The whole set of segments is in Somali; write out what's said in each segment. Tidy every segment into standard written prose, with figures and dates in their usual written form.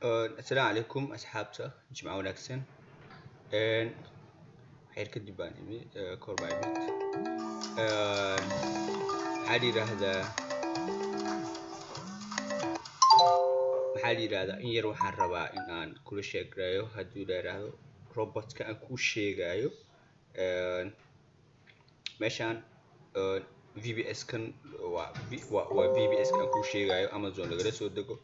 السلام عليكم أصحابته جماعة وناكسن حير كدب بان إمي كوربا إميت حالي هذا محالي هذا إن يروح الربا إن أن كل شيء جايو هدو ده روبوت كأن كل شيء جايو مشان في بي اس كان و في بي اس كان كل شيء جايو أمازون لقدر سودكو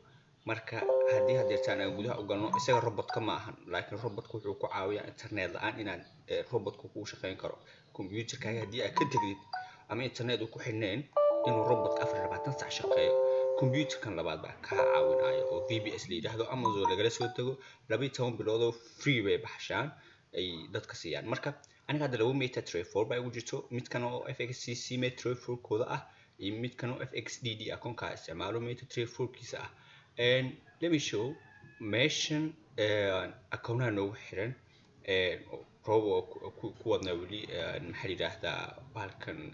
marka haddii hadeertaan aan gudaha u galno isaga robot ka maahan laakiin robotku wuxuu ku caawiyaa internet la'aan inaan robotku ku shaqeyn karo computerkaaga haddii aad ka tagdid ama internet uu ku xidhnayn inuu robot 24 saac shaqeeyo computerkan labaad baa ka caawinaya oo VBS la yiraahdo Amazon lagala soo tago 12 bilood oo free bay baxshaan ay dadka siiyaan marka aniga hadda labo Meta Tray 4 baa ugu jirto midkan oo FXCC Meta Tray 4 kooda ah iyo midkan oo FXDD akoonka isticmaalo Meta Tray 4 kiisa ah. And let me show mention أكونها نوع حرن روبو كوادنا ولي محلي ده بالكن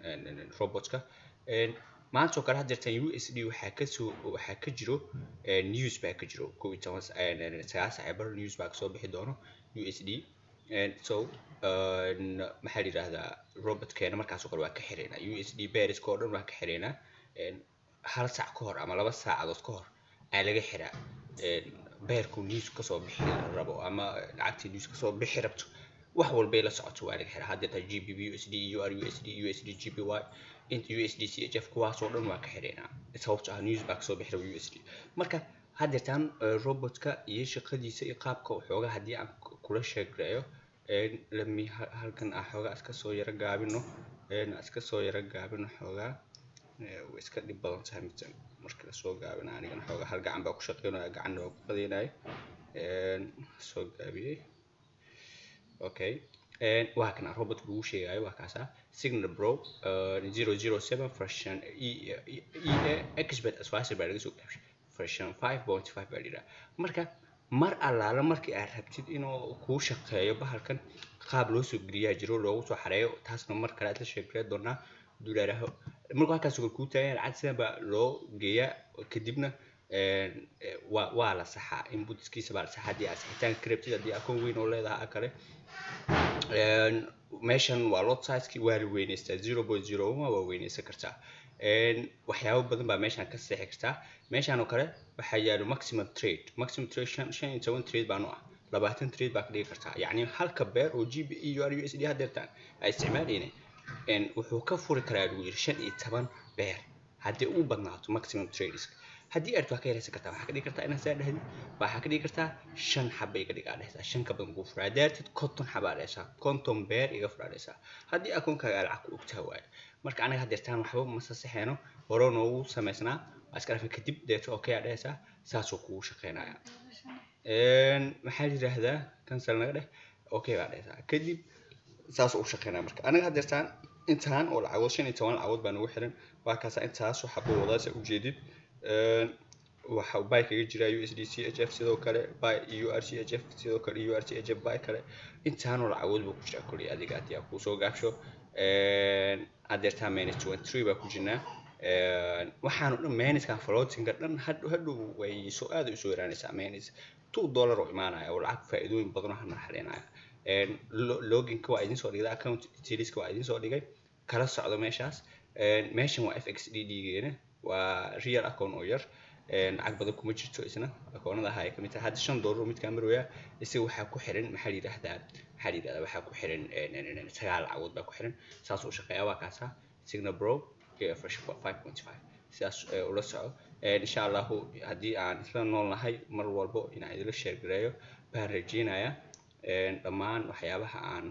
روبوتكا ما أنتو كره درتين USB وحكجرو نيوز باكجرو كوي تماس ساعة عبر نيوز باك صوب بحدانه USB and so محلي ده روبوت كأنه مركز كله كحرينا USB بارس كورن وكحرينا هل ساعة كهر أما لبس ساعة دوت كهر laga xiraa beerku news ka soo bixi rabo ama lacagtii news ka soo bixi rabto wax walba la socoto waa laga xiraa hadda GBP USD USD GPY inta USD CHF kuwaas oo dhan waa ka xireena sababtoo ah news baa ka soo bixi rabo USD marka haddeetan robotka iyo shaqadiisa iyo qaabka waxooga haddii aan kula sheegayo lami halkan xooga iska soo yara gaabino xooga way iska dhib badan tahay midsan marka la soo gaabina aniga xooga hal gacan baa ku shaqeynaya gacan waa ku qadinay soo gaabiyay okay waa kana robot uu sheegay waa kaasa Signal Pro 007 version expert as fast as laga soo gaabshay version 5.5 baa lira marka mar allaala markii aad rabtid inuu ku shaqeeyo bahalkan qaab loo soo geliyaa jiro loogu soo xareeyo taasna mar kale aad la sheegay doonaa dularaho marka halkaas uu ku taagay lacag sida ba loo geeyaa kadibna waa la saxaa inputskiisa baa la saxaa hadii aad saxitaan cryptid hadii akoon weyn oo leedahay kale meeshan waa lot size-kii waa weynaysta 0.01 waa weynaysan kartaa waxyaabo badan baa meeshan ka saxi kartaa meeshan oo kale waxa yaalo maximum trade 15 trade baa noo ah 20 trade baa ka dhigi kartaa yacni halka beer oo GBP USD hadeertaan ay isticmaalayeen wuxuu ka furi karaa lagu yiri 15 beer haddii uu badnaato maximum trades haddii aad wax ka yareysan kartaa waxa ka dhigi kartaa inaad saadhahdid waxa ka dhigi kartaa 5 xabay ka dhigaadaysa 5 ka badan ku furaadaatid 50 xabaadaysa 50 beer iga furaadaysa haddii akoonkaaga lacag ku ogtaa waay marka aniga hadeertaan waxba ma saxeeno hore noogu sameysnaa askarafa kadib deeto okay aadaysa saas oo kugu shaqeynaya maxaa yiraahdaa cancel naga dheh okay aadaysa kadib saas oo shaqeynaa marka aniga hadeertaan intaan oo lacag 15 lacag baan ugu xiran waa kaasa intaas waxa buu wadaasa u jeedid waxa bay kaga jira USD CHF sidoo kale bay URCHF sidoo kale URCHF bay kale intaan oo lacag buu ku jira kulli adiga aad ku soo gaabsho adeertaan manage 23 baa ku jirnaa waxaan u dhan manage-ka floating dhan hadhow way soo aad u soo yaraanaysaa manage $2 oo imaanaya oo lacag faa'iidooyin badan oo marxalinaya login-ka waa idin soo dhigay account details-ka waa idin soo dhigay kala socdo meeshaas meeshan waa FXDD-geena waa real account oo yar lacag badan kuma jirto isna akoonada hay kamid tahay hadda $5 mid ka maraya isaga waxa ku xiran maxaa yiraahdaa waxa ku xiran sagaal lacagood baa ku xiran saas oo shaqeeya waa kaasa Signal Pro version 5.5 sidaas ula soco insha Allah haddii aan isla noolnahay mar walbo inaan idin share gareeyo baan rajeynayaa dhammaan waxyaabaha aan